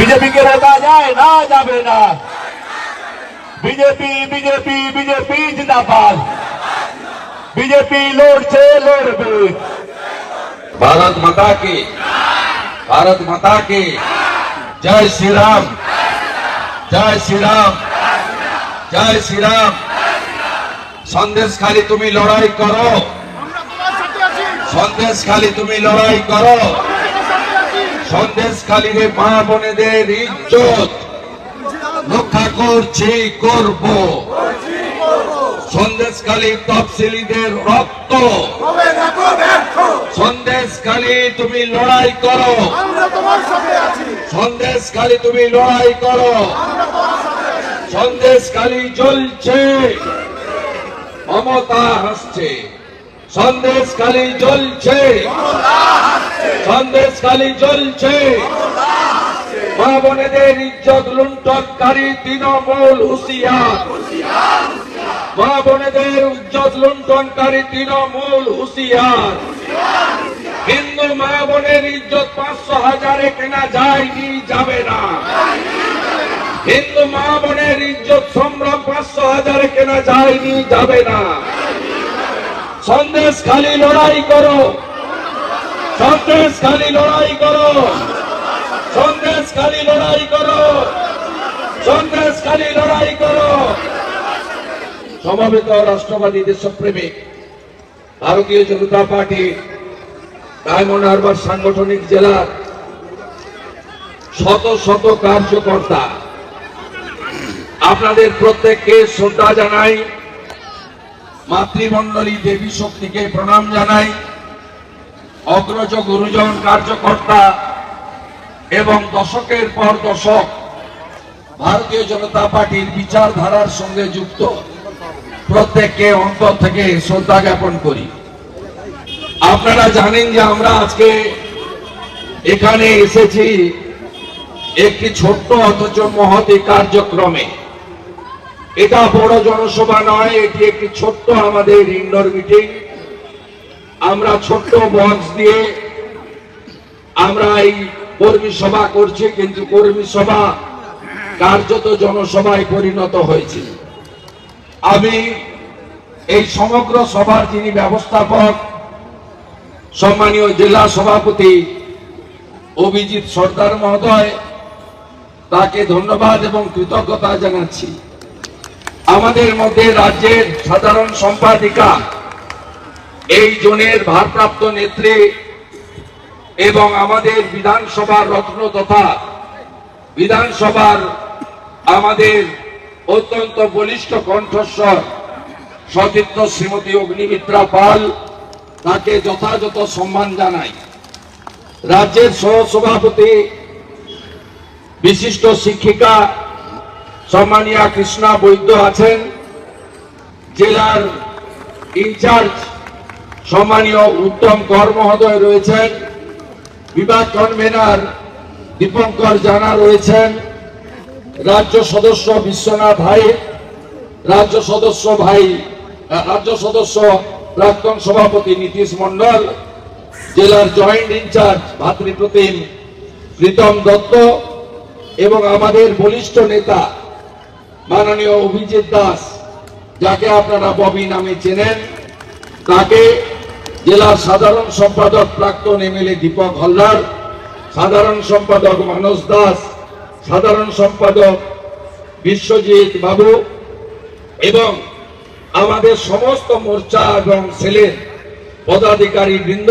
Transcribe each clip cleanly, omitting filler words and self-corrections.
বিজেপিকে রোকা যায় না, যাবে না। বিজেপি বিজেপি বিজেপি জিন্দাবাদ। বিজেপি লড়ছে, লড়বে। भारत माता की, भारत माता की जय श्री राम, जय श्री राम, जय श्री राम। সন্দেশখালী তুমি লড়াই করো, সন্দেশখালী তুমি লড়াই করো। সন্দেশখালীর মা বোনেদের ইজ্জত রক্ষা করছি, করব। সন্দেশখালী তফসিলিদের রক্ত, সন্দেশখালী তুমি লড়াই করো, সন্দেশখালী তুমি লড়াই করো। সন্দেশখালী জ্বলছে, মমতা হাসছে। সন্দেশখালী জ্বলছে, সন্দেশখালী জ্বলছে। মা বোনেদের ইজ্জত লুণ্ঠনকারী তৃণমূল হুঁশিয়ার, মা বোনেদের ইজ্জত লুণ্ঠনকারী তৃণমূল হুঁশিয়ার। হিন্দু মা বোনের ইজ্জত 500,000-এ কেনা যায়নি, যাবে না। হিন্দু মা বোনের ইজ্জত সম্ভ্রম 500,000-এ কেনা যায়নি, যাবে না। সন্দেশখালী লড়াই করো, সন্দেশখালী লড়াই করো, সন্দেশখালী লড়াই করো, সন্দেশখালী লড়াই করো। সমবেত রাষ্ট্রবাদী দেশপ্রেমিক ভারতীয় জনতা পার্টি ডায়মন্ড হারবার সাংগঠনিক জেলার শত শত কার্যকর্তা, আপনাদের প্রত্যেককে শ্রদ্ধা জানাই, মাতৃমণ্ডলী দেবী শক্তিকে প্রণাম জানাই। অগ্রজ গুরুজন কার্যকর্তা এবং দশকের পর দশক ভারতীয় জনতা পার্টির বিচারধারার সঙ্গে যুক্ত প্রত্যেককে অন্তর থেকে শ্রদ্ধা জ্ঞাপন করি। আপনারা জানেন যে আমরা আজকে এখানে এসেছি একটি ছোট্ট অথচ মহৎ কার্যক্রমে। এটা বড় জনসভা নয়, এটি একটি ছোট্ট আমাদের ইনডোর মিটিং। আমরা ছোট্ট বক্স দিয়ে আমরা এই কর্মী সভা করছি, কিন্তু কর্মী সভা কার্যত জনসভায় পরিণত হয়েছে। আমি এই সমগ্র সভার যিনি ব্যবস্থাপক সম্মানীয় জেলা সভাপতি অভিজিৎ সর্দার মহোদয়, তাকে ধন্যবাদ এবং কৃতজ্ঞতা জানাচ্ছি। আমাদের মধ্যে রাজ্যের সাধারণ সম্পাদিকা, এই জোনের ভারপ্রাপ্ত নেত্রী এবং আমাদের বিধানসভার রত্ন তথা বিধানসভার আমাদের অত্যন্ত বলিষ্ঠ কণ্ঠস্বর সতীর্থ শ্রীমতী অগ্নিমিত্রা পাল, তাকে যথাযথ সম্মান জানাই। রাজ্যের সহসভাপতি বিশিষ্ট শিক্ষিকা সম্মানীয়া কৃষ্ণা বৈদ্য আছেন, জেলার ইনচার্জ সম্মানীয় উত্তম কর মহোদয় রয়েছেন, বিভাগ কনভেনার দীপঙ্কর জানা রয়েছেন, রাজ্য সদস্য বিশ্বনাথ ভাই, রাজ্য সদস্য প্রাক্তন সভাপতি নীতিশ মন্ডল, জেলার জয়েন্ট ইনচার্জ ভাতৃপ্রতিম প্রীতম দত্ত এবং আমাদের বলিষ্ঠ নেতা মাননীয় অভিজিৎ দাস, যাকে আপনারা ববি নামে চেনেন, তাকে জেলার সাধারণ সম্পাদক প্রাক্তন এমএলএ দীপক হলদার, সাধারণ সম্পাদক মানস দাস, সাধারণ সম্পাদক বিশ্বজিৎ বাবু এবং আমাদের সমস্ত মোর্চা এবং সেলের পদাধিকারী বৃন্দ,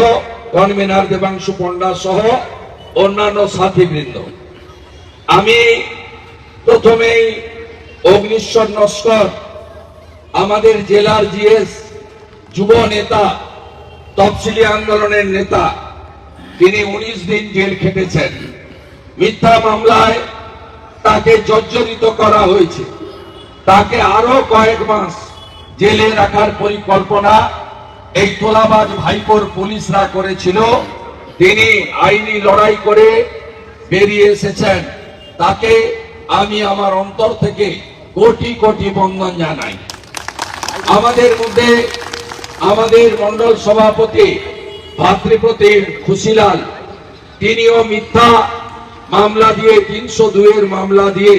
কনভেনার দেবাংশু পণ্ডা সহ অন্যান্য সাথী বৃন্দ। আমি প্রথমেই অগ্নিশ্বর নস্কর, আমাদের জেলার জিএস, যুব নেতা, তফসিলি আন্দোলনের নেতা, তিনি 19 দিন জেল খেটেছেন। মিথ্যা মামলায় তাকে জর্জরিত করা হয়েছে। তাকে আরো কয়েক মাস জেলে রাখার পরিকল্পনা এই তোলাবাজ ভাইপোর পুলিশরা করেছিল। তিনি আইনি লড়াই করে বেরিয়ে এসেছেন। তাকে আমি আমার অন্তর থেকে কোটি কোটি বন্দন জানাই। আমাদের মধ্যে আমাদের মন্ডল সভাপতি ভাতৃপ্রতিম খুশিলাল, তিনিও মিথ্যা মামলা দিয়ে 302 মামলা দিয়ে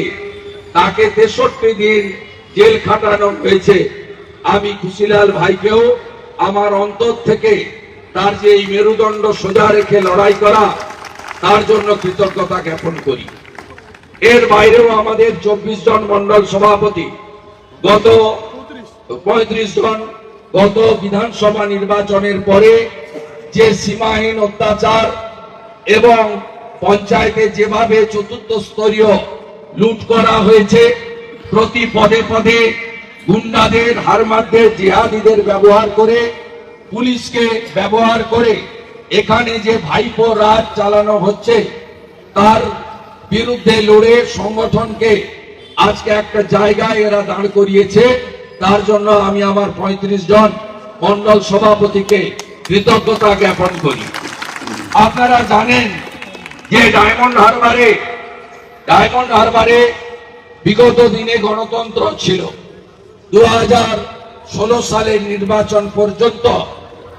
তাকে 63 দিন জেল খাটানো হয়েছে। আমি খুশিলাল ভাইকেও আমার অন্তর থেকে তার যে এই মেরুদণ্ড সোজা রেখে লড়াই করা, তার জন্য কৃতজ্ঞতা জ্ঞাপন করি। এর বাইরেও আমাদের 24 জন মন্ডল সভাপতি, গত 35 জন গত বিধানসভা নির্বাচনের পরে যে সীমাহীন অত্যাচার এবং পঞ্চায়েতে যেভাবে চতুর্থ স্তরীয় লুট করা হয়েছে, প্রতি পদে পদে গুন্ডাদের, হারমাদদের, জিহাদিদের ব্যবহার করে, পুলিশকে ব্যবহার করে এখানে যে ভাইপো রাজ চালানো হচ্ছে, তার বিরুদ্ধে লড়ে সংগঠনকে আজকে একটা জায়গায় এরা দাঁড় করিয়েছে। তার জন্য আমি আমার 35 জন মন্ডল সভাপতিকে কৃতজ্ঞতা জ্ঞাপন করি। আপনারা জানেন যে ডায়মন্ড হারবারে বিগত দিনে গণতন্ত্র ছিল। 2016 সালের নির্বাচন পর্যন্ত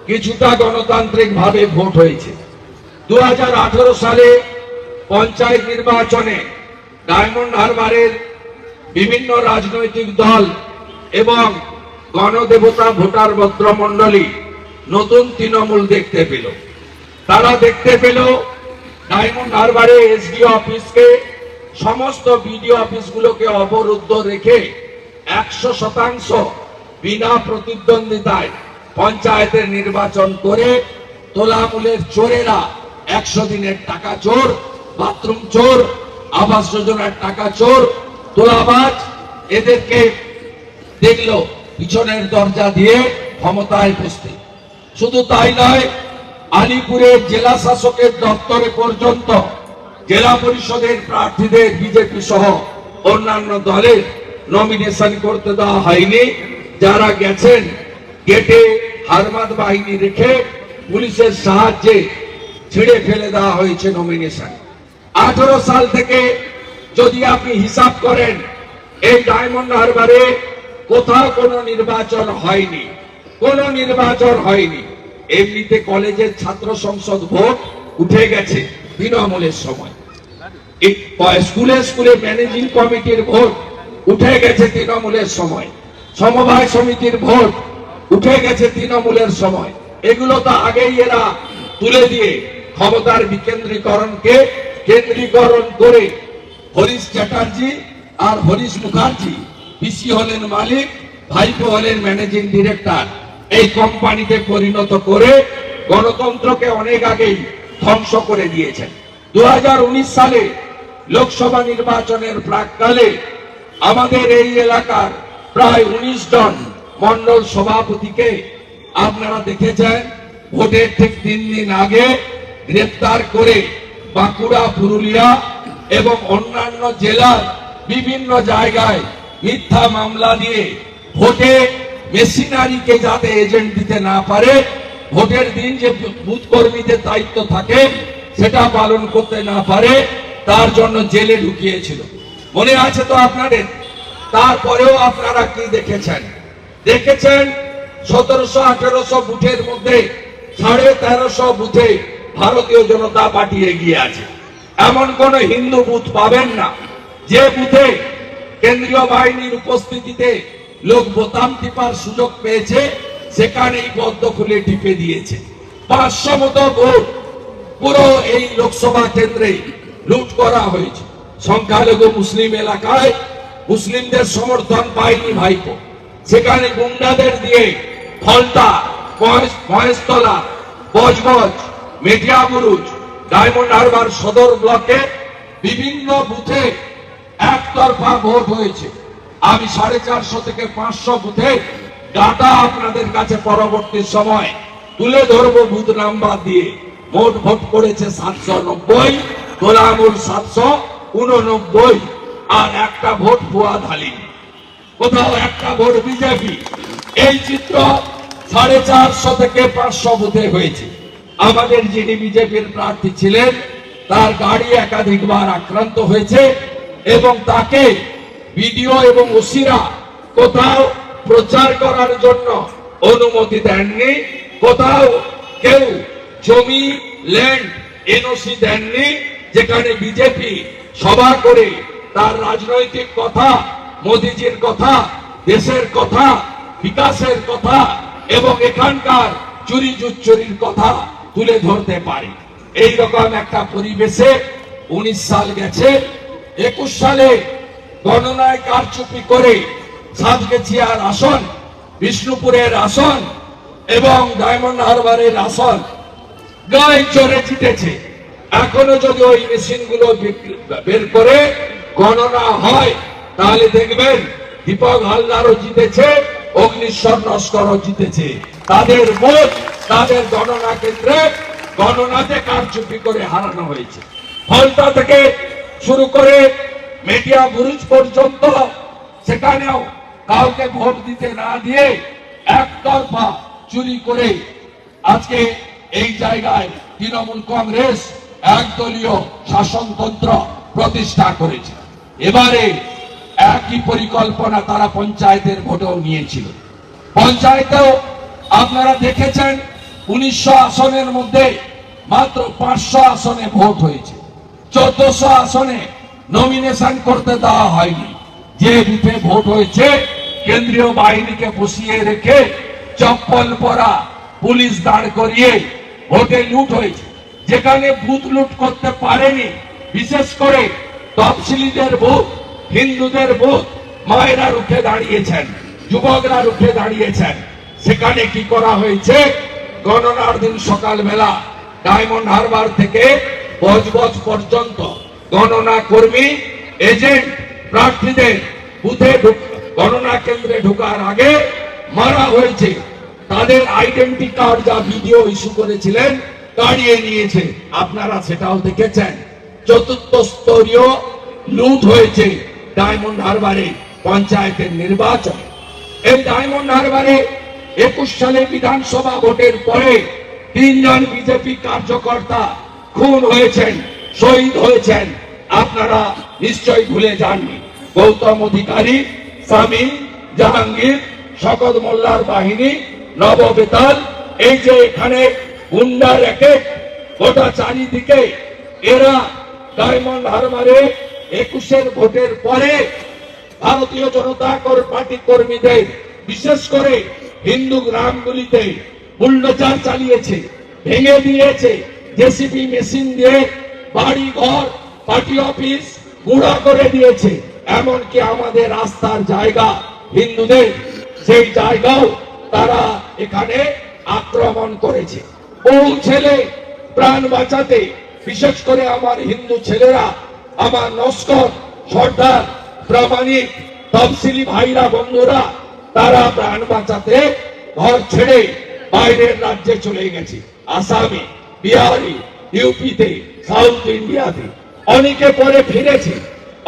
কিছুটা গণতান্ত্রিক ভাবে ভোট হয়েছে। 2018 সালে পঞ্চায়েত নির্বাচনে ডায়মন্ড হারবারের বিভিন্ন রাজনৈতিক দল এবং গণদেবতা ভোটার ভদ্রমণ্ডলী নতুন তৃণমূল দেখতে পেল। তারা দেখতে পেল ডায়মন্ড হারবারে এসডিও অফিসকে, সমস্ত বিডিও অফিসগুলোকে অবরুদ্ধ রেখে 100% বিনা প্রতিদ্বন্দ্বিতায় পঞ্চায়েতের নির্বাচন করে তোলামূলের চোরেরা, 100 দিনের টাকা চোর, বাথরুম চোর, আবাস যোজনার টাকা চোর, তোলাবাজ, এদেরকে দেখলো পিছনের দরজা দিয়ে ক্ষমতায় বসতে। শুধু তাই নয়, আলিপুরের জেলা শাসকের দপ্তরে পর্যন্ত জেলা পরিষদের প্রার্থীদের বিজেপি সহ অন্যান্য দলের নমিনেশন করতে দেওয়া হয়নি। যারা গেছেন গেটে হারমাদ বাহিনী রেখে পুলিশের সাহায্যে ছিঁড়ে ফেলে দেওয়া হয়েছে নমিনেশন। 18 সাল থেকে যদি আপনি হিসাব করেন, এই ডায়মন্ড হারবারে কোথাও কোনো নির্বাচন হয়নি। এমনিতে কলেজের ছাত্র সংসদ ভোট উঠে গেছে তৃণমূলের সময়, স্কুলে ম্যানেজিং কমিটির ভোট উঠে গেছে তৃণমূলের সময়, সমবায় সমিতির ভোট উঠে গেছে তৃণমূলের সময়। এগুলো তো আগেই এরা তুলে দিয়ে ক্ষমতার বিকেন্দ্রীকরণকে কেন্দ্রীকরণ করে হরিশ চ্যাটার্জি আর হরিশ মুখার্জি, পিসি হলেন মালিক, ভাইপো হলেন ম্যানেজিং ডিরেক্টর, এই কোম্পানিতে পরিণত করে গণতন্ত্রকে অনেক আগেই ধ্বংস করে দিয়েছেন। 2019 সালে লোকসভা নির্বাচনের প্রাক্কালে আমাদের এই এলাকার প্রায় 19 জন মন্ডল সভাপতিকে আপনারা দেখেছেন ভোটের ঠিক 3 দিন আগে গ্রেফতার করে বাঁকুড়া, পুরুলিয়া এবং অন্যান্য জেলার বিভিন্ন জায়গায় মিথ্যা মামলা দিয়ে ভোটে মেশিনারিকে যাতে এজেন্ট দিতে না পারে, ভোটের দিন যে বুথ কর্মীদের দায়িত্ব থাকে সেটা পালন করতে না পারে, তার জন্য জেলে ঢুকিয়েছিল। মনে আছে তো আপনাদের? তারপরেও আপনারা কি দেখেছেন? 1700-1800 বুথের মধ্যে 1350 বুথে ভারতীয় জনতা পার্টি এগিয়ে আছে। এমন কোন হিন্দু বুথ পাবেন না যে বুথে কেন্দ্রীয় বাহিনীর উপস্থিতিতে লোক বোতাম টিপার সুযোগ পেয়েছে, সেখানেই পদ্ম খুলে টিপে দিয়েছে। 500 মতো ভোট পুরো এই লোকসভা কেন্দ্রে লুট করা হয়েছে। সংখ্যালঘু মুসলিম এলাকায় মুসলিমদের সমর্থন পায়নি ভাইপো, সেখানে গুন্ডাদের দিয়ে ফলতা, মহেশতলা, বজবজ, মেটিয়াবুরুজ, ডায়মন্ড হারবার সদর ব্লকে বিভিন্ন বুথে একতরফা ভোট হয়েছে। আমি 450 থেকে 500 বুথে ডাটা আপনাদের কাছে পরবর্তী সময় তুলে ধরবো বুথ নাম্বার দিয়ে। মোট ভোট পড়েছে 790, তোলামূল 789, আর একটা ভোট ফুয়াদ হালিম, কোথাও একটা ভোট বিজেপি। এই চিত্র 450 থেকে 500 বুথে হয়েছে। আমাদের যিনি বিজেপির প্রার্থী ছিলেন, তার গাড়ি একাধিকবার আক্রান্ত হয়েছে এবং তাকে ভিডিও এবং ওসিরা কোথাও প্রচার করার জন্য অনুমতি দেননি, কোথাও কেউ জমি ল্যান্ড এনওসি দেননি, যেখানে বিজেপি সভা করে তার রাজনৈতিক কথা, মোদিজির কথা, দেশের কথা, বিকাশের কথা এবং এখানকার চুরি চুরির কথা তুলে ধরতে পারে। এইরকম একটা পরিবেশে 19 সাল গেছে, 21 সালে গণনায় কারচুপি করে সাতগেছিয়ার আসন, বিষ্ণুপুরের আসন এবং ডায়মন্ড হারবারের আসন গায়ে চড়ে জিতেছে। এখনো যদি ওই মেশিনগুলো বের করে গণনা হয় তাহলে দেখবেন দীপক হালদারও জিতেছে, অগ্নিশ্বর নস্করও জিতেছে। তাদের ভোট তাদের গণনা কেন্দ্রে গণনাতে কারচুপি করে হারানো হয়েছে। ফলতা থেকে শুরু করে মিডিয়া বুরুজ পর্যন্ত সেখানেও কাউকে ভোট দিতে না দিয়ে একতরফা চুরি করে আজকে এই জায়গায় তৃণমূল কংগ্রেস একদলীয় শাসনতন্ত্র প্রতিষ্ঠা করেছে। এবারে একই পরিকল্পনা তারা পঞ্চায়েতের ভোটেও নিয়েছিল। পঞ্চায়েতেও আপনারা দেখেছেন 1900 আসনের মধ্যে মাত্র 500 আসনে ভোট হয়েছে। 1400 আসনে নমিনেশন করতে দেওয়া হয়নি। যে বুথে ভোট হয়েছে কেন্দ্রীয় বাহিনীকে বসিয়ে রেখে চপ্পল পরা পুলিশ দাঁড় করিয়ে ভোটে লুট হয়েছে। যেখানে বুথ লুট করতে পারেনি, বিশেষ করে তফসিলিদের বুথ, হিন্দুদের বুথ, মায়েরা রুখে দাঁড়িয়েছেন, যুবকরা রুখে দাঁড়িয়েছেন। সেখানে কি করা হয়েছে? গণনার দিন সকালবেলা ডায়মন্ড হারবার থেকে বজবজ পর্যন্ত গণনা কর্মী, এজেন্ট প্রার্থীদের বুথে গণনা কেন্দ্রে ঢোকার আগে মারা হয়েছে। তাদের আইডেন্টি কার্ড যা ভিডিও ইস্যু করেছিলেন কাড়িয়ে নিয়েছে, আপনারা সেটাও দেখেছেন। চতুর্থ স্তরীয় লুট হয়েছে ডায়মন্ড হারবারে পঞ্চায়েতের নির্বাচন। এই ডায়মন্ড হারবারে 21 সালে বিধানসভা ভোটের পরে 3 জন বিজেপি কার্যকর্তা খুন হয়েছেন, শহীদ হয়েছেন। আপনারা নিশ্চয়ই ভুলে যাননি। গৌতম অধিকারী, শামীম, জাহাঙ্গীর, শকত মোল্লার বাহিনী, নববেতাল, এই যে এখানে গুন্ডা র্যাকেট গোটা চারিদিকে, এরা ডায়মন্ড হারবারে 21-এর ভোটের পরে ভারতীয় জনতা পার্টি কর্মীদের, বিশেষ করে হিন্দু গ্রামগুলিতে বুলডোজার চালিয়েছে, ভেঙে দিয়েছে, জেসিবি মেশিন দিয়ে বাড়ি ঘর, পার্টি অফিস গুঁড়া করে দিয়েছে। এমনকি আমাদের রাস্তার জায়গা হিন্দুদের, সেই জায়গাও তারা এখানে আক্রমণ করেছে। বহু ছেলে প্রাণ বাঁচাতে, বিশেষ করে আমার হিন্দু ছেলেরা, আমার নস্কর, সর্দার, প্রামাণিক, তফসিলি ভাইরা, বন্ধুরা, তারা প্রাণ বাঁচাতে ঘর ছেড়ে বাইরের রাজ্যে চলে গেছে। আসামে, বিহারি, ইউপিতে, সাউথ ইন্ডিয়াতে। অনেকে পরে ফিরেছে,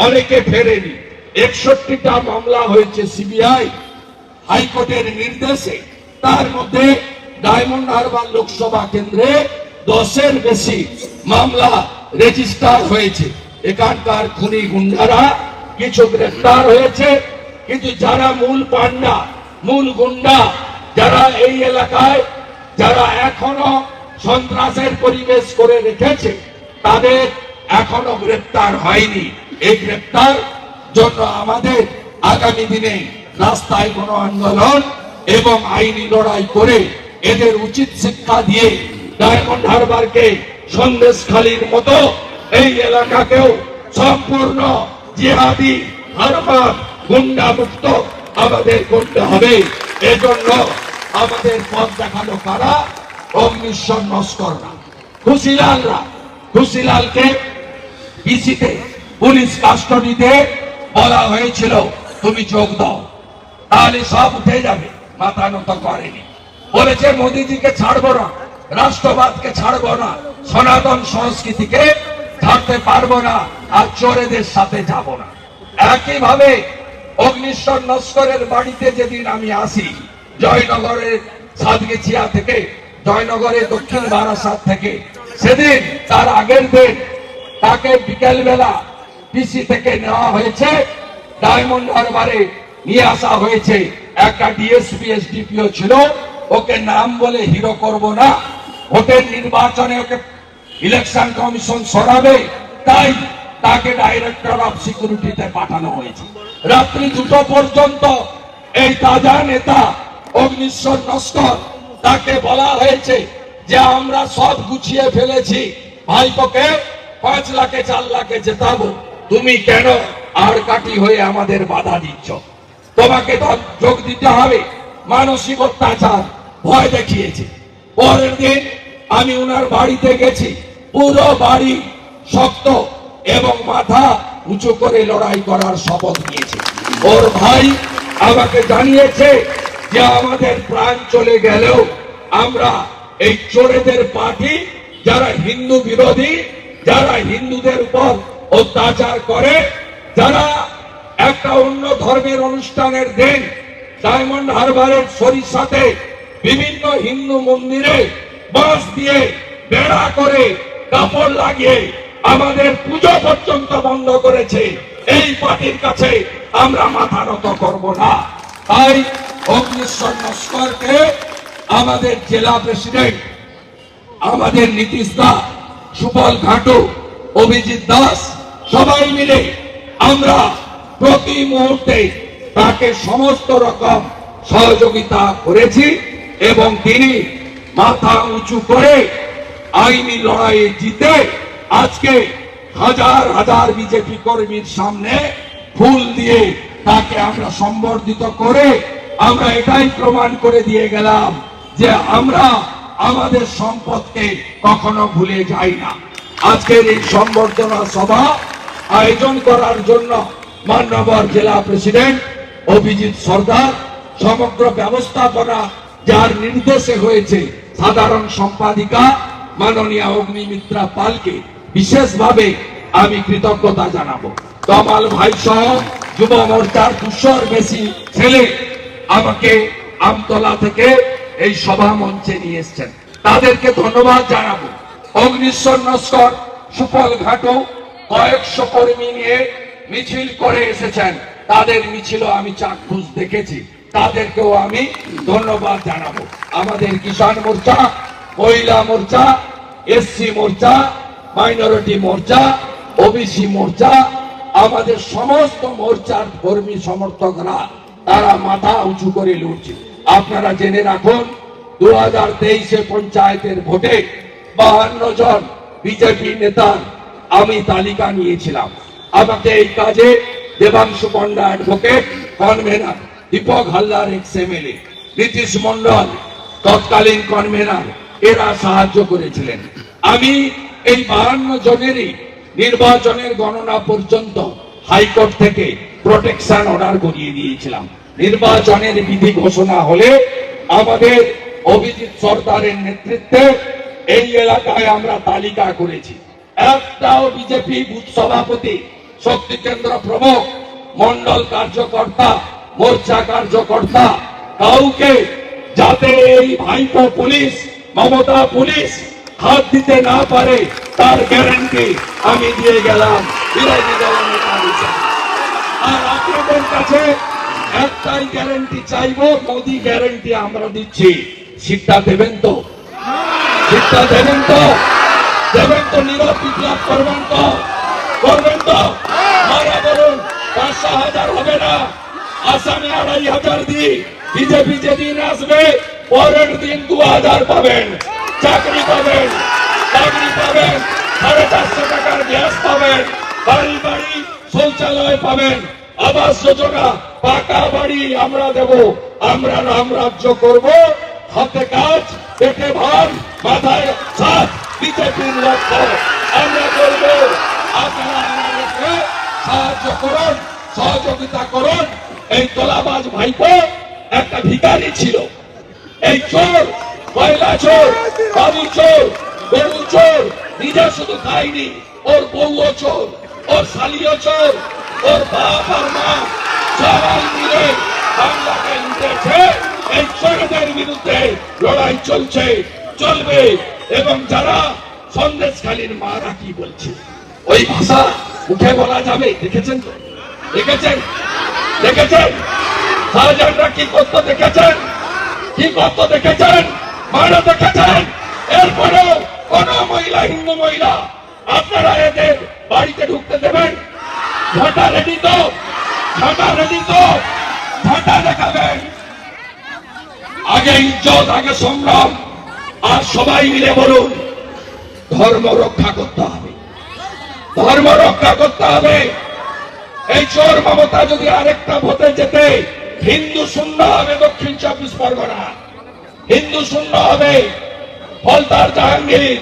অনেকে ফেরেনি। 61টা মামলা হয়েছে সিবিআই হাইকোর্টের নির্দেশে। তার মধ্যে ডায়মন্ড হারবার লোকসভা কেন্দ্রে 10-এর বেশি মামলা রেজিস্টার হয়েছে। এখানকার খুনি গুন্ডারা কিছু গ্রেফতার হয়েছে, কিন্তু যারা মূল পান্ডা, মূল গুন্ডা, যারা এই এলাকায় যারা এখনো সন্ত্রাসের পরিবেশ করে রেখেছে, তাদের এখনো গ্রেফতার হয়নি। এই গ্রেফতার জন্য আমাদের আগামী দিনে রাস্তায় গণ আন্দোলন এবং আইনি লড়াই করে এদের উচিত শিক্ষা দিয়ে ডায়মন্ড হারবারকে সন্দেশখালীর মতো এই এলাকাকেও সম্পূর্ণ জিহাদি হারবার গুন্ডা মুক্ত আমাদের করতে হবে। এজন্য আমাদের পথ দেখানো কারা? অগ্নিশ্বর নস্কররা, খুশিলালরা। খুশিলালকে পিসিতে পুলিশ কাস্টডিতে বলা হয়েছিল তুমি যোগ দাও, তাহলে সব উঠে যাবে। মাথা নত করেনি, বলেছে মোদিজিকে ছাড়বো না, রাষ্ট্রবাদকে ছাড়বো না, সনাতন সংস্কৃতিকে ছাড়তে পারবো না, আর চোরেদের সাথে যাব না। একইভাবে অগ্নিশ্বর নস্করের বাড়িতে যেদিন আমি আসি, জয়নগরের সাতগেছিয়া থেকে, জয়নগরের দক্ষিণ বারাসাত থেকে, সেদিন তার আগের দিন তাকে বিকেল বেলা পিসি থেকে নেওয়া হয়েছে, ডায়মন্ড হারবারে নিয়ে আসা হয়েছে। একটা ডিএসপি এসডিপিও ছিল, ওকে নাম বলে হিরো করব না, ভোটের নির্বাচনে ওকে ইলেকশন কমিশন সরাবে, তাই তাকে ডাইরেক্টর অফ সিকিউরিটিতে পাঠানো হয়েছে। রাত্রি 2টো পর্যন্ত এই তাজা নেতা অগ্নিশ্বর নস্কর, তাকে বলা হয়েছে যে আমরা সব গুছিয়ে ফেলেছি, ভাইপোকে 5 লাখে 4 লাখে জেতাবো, তুমি কেন আর কাটি হয়ে আমাদের বাধা দিচ্ছ? তোমাকে তো যোগ দিতে হবে। মানসিক অত্যাচার, ভয় দেখিয়েছে। পরের দিন আমি উনার বাড়িতে গেছি, পুরো বাড়ি শক্ত এবং মাথা উঁচু করে লড়াই করার শপথ নিয়েছে। ওর ভাই আমাকে জানিয়েছে যে আমাদের প্রাণ চলে গেলেও আমরা এই চোরেদের পার্টি, যারা হিন্দু বিরোধী, যারা হিন্দুদের উপর অত্যাচার করে, যারা একটা অন্য ধর্মের অনুষ্ঠানের দিন ডায়মন্ড হারবারের সরিষাতে বিভিন্ন হিন্দু মন্দিরে বাঁশ দিয়ে বেড়া করে কাপড় লাগিয়ে আমাদের পুজো পর্যন্ত বন্ধ করেছে, এই পার্টির কাছে আমরা মাথা নত করব না। তাই অগ্নিশ্বর নস্করকে আমাদের জেলা প্রেসিডেন্ট, আমাদের নীতিশ দা, সুবল ঘাটু, অভিজিৎ দাস সবাই মিলে আমরা প্রতি মুহূর্তে তাকে সমস্ত রকম সহযোগিতা করেছি এবং তিনি মাথা উঁচু করে আইনি লড়াইয়ে জিতে আজকে হাজার হাজার বিজেপি কর্মীর সামনে ফুল দিয়ে তাকে আমরা সম্বর্ধিত করে আমরা এটাই প্রমাণ করে দিয়ে গেলাম যে আমরা আমাদের সম্পদকে কখনো ভুলে যাই না। আজকের এই সম্বর্ধনা সভা আয়োজন করার জন্য মান্যবর জেলা প্রেসিডেন্ট অভিজিৎ সর্দার, সমগ্র ব্যবস্থাপনা যার নির্দেশে হয়েছে সাধারণ সম্পাদিকা মাননীয় অগ্নিমিত্রা পালকে বিশেষভাবে আমি কৃতজ্ঞতা জানাবো। তমাল ভাই সহ যুব মোর্চার 200-র বেশি ছেলে আমাকে আমতলা থেকে এই সভা মঞ্চে নিয়ে এসছেন, তাদেরকে ধন্যবাদ জানাবো। অগ্নিশ্বর নস্কর, সুফল ঘাটু কয়েকশো কর্মী নিয়ে মিছিল করে এসেছেন, তাদের মিছিলও আমি চাক্ষুষ দেখেছি, তাদেরকেও আমি ধন্যবাদ জানাবো। আমাদের কিষাণ মোর্চা, মহিলা মোর্চা, এসসি মোর্চা, মাইনরিটি মোর্চা, ওবিসি মোর্চা, আমাদের সমস্ত মোর্চার কর্মী সমর্থকরা তারা মাথা উঁচু করে লড়ছে। আপনারা জেনে রাখুন 2023-এ পঞ্চায়েতের ভোটে 52 জন বিজেপি নেতার আমি তালিকা নিয়েছিলাম। আমাকে এই কাজে Debangshu Panda advocate, convener Dipak Haldar ex MLA, Nitish Mondal তৎকালীন কনভেনার, এরা সাহায্য করেছিলেন। আমি এই 52 জনেরই নির্বাচনের গণনা পর্যন্ত হাইকোর্ট থেকে প্রোটেকশন অর্ডার করিয়ে দিয়েছিলাম। নির্বাচনের বিধি ঘোষণা হলে আমাদের অভিজিৎ সরকারের নেতৃত্বে এই এলাকায় আমরা তালিকা করেছি। একটাও বিজেপি বুথ সভাপতি, শক্তি কেন্দ্র প্রমুখ, মন্ডল কার্যকর্তা, মোর্চা কার্যকর্তা কাউকে যাতে এই ভাইপো পুলিশ, মমতা পুলিশ হাত দিতে না পারে তার গ্যারান্টি আমি দিয়ে গেলাম বিরোধী দলনেতা হিসেবে। আর আপনাদের কাছে একটাই গ্যারান্টি চাইবো, মোদি গ্যারান্টি আমরা দিচ্ছি, সিটটা দেবেন তো? সিটটা দেবেন তো? দেবেন তো? নীরব বিপ্লব করবেন তো? করবেন তো? মারা বলুন 5,000 হবে না, আসামে 2,500 দিই। বিজেপি যেদিন আসবে পরের দিন 2,000 পাবেন, চাকরি পাবেন, চাকরি পাবেন, 450 টাকার গ্যাস পাবেন, বাড়ি বাড়ি শৌচালয় পাবেন, আবাস যোজনা, পাকা বাড়ি আমরা দেব। আমরা রামরাজ্য করব, হাতে কাজ, পেটে ভাত, মাথায় ছাদ, বিজেপির লক্ষ্য আমরা করব। আপনারা আমাদেরকে সাহায্য করুন, সহযোগিতা করুন। এই তোলাবাজ ভাইপো একটা ভিখারি ছিল, এই চোর, কয়লা চোর, বাবু চোর, গরু চোর, নিজে শুধু খায়নি, ওর বউও চোর, ওর শালিও চোর, ওর বাপ আর মা সবাই মিলে বাংলাকে লুটেছে। এই চোরদের বিরুদ্ধে লড়াই চলছে, চলবে। এবং যারা সন্দেশখালীর মারা কি বলছে, ওই ভাষা মুখে বলা যাবে? দেখেছেন তো? দেখেছেন? দেখেছেন শাহজাহানরা কি করতে দেখেছেন? কি করতে দেখেছেন? মারা দেখেছেন? এরপরেও কোন মহিলা, হিন্দু মহিলা, আপনারা এদের বাড়িতে ঢুকতে দেবেন? ঝাঁটা রেডি তো? ঝাঁটা রেডি তো? ঝাঁটা দেখাবেন। আগে ইজ্জত, আগে সংগ্রাম, আর সবাই মিলে বলুন ধর্ম রক্ষা করতে হবে, ধর্ম রক্ষা করতে হবে। এই চোর মমতা যদি আরেকটা ভোটে যেতে, হিন্দু শূন্য হবে দক্ষিণ 24 পরগনা, হিন্দু শূন্য হবে। ফলতার জাহাঙ্গীর,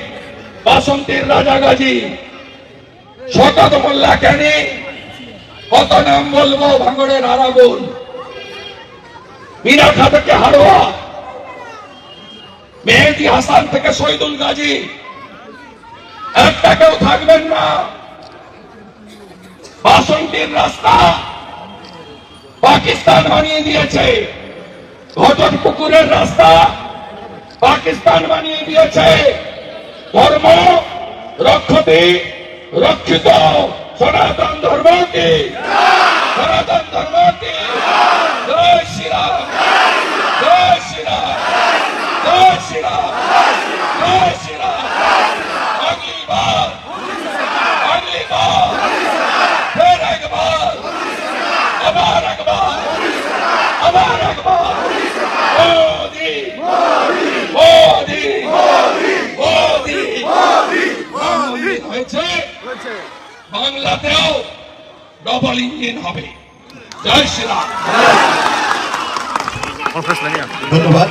বাসন্তীর রাজাগাজী, শকত মোল্লা ক্যানি, কত নাম বলবো, ভাঙড়ের আরাবুল, মিনাখা থেকে হাড়োয়া, মেহেদি হাসান থেকে শহীদুল গাজী, একটা কেউ থাকবেন না। বাসন্তীর রাস্তা পাকিস্তান বানিয়ে দিয়েছে, ঘটনপুকুরের রাস্তা পাকিস্তান বানিয়ে দিয়েছে। ধর্ম রক্ষতে রক্ষিত, সনাতন ধর্মকে, সনাতন ধর্মকে। জয় শ্রীরাম, জয় শ্রীরাম, জয় শ্রীরাম, জয় শ্রীরাম। আগলি বার, আগলি বার, ফের একবার, আবার একবার, আবার একবার। মোদি, মোদি, মোদি, মোদি হয়েছে। বাংলাতেও ডবল ইঞ্জিন হবে। জয় শ্রীরাম। ধন্যবাদ।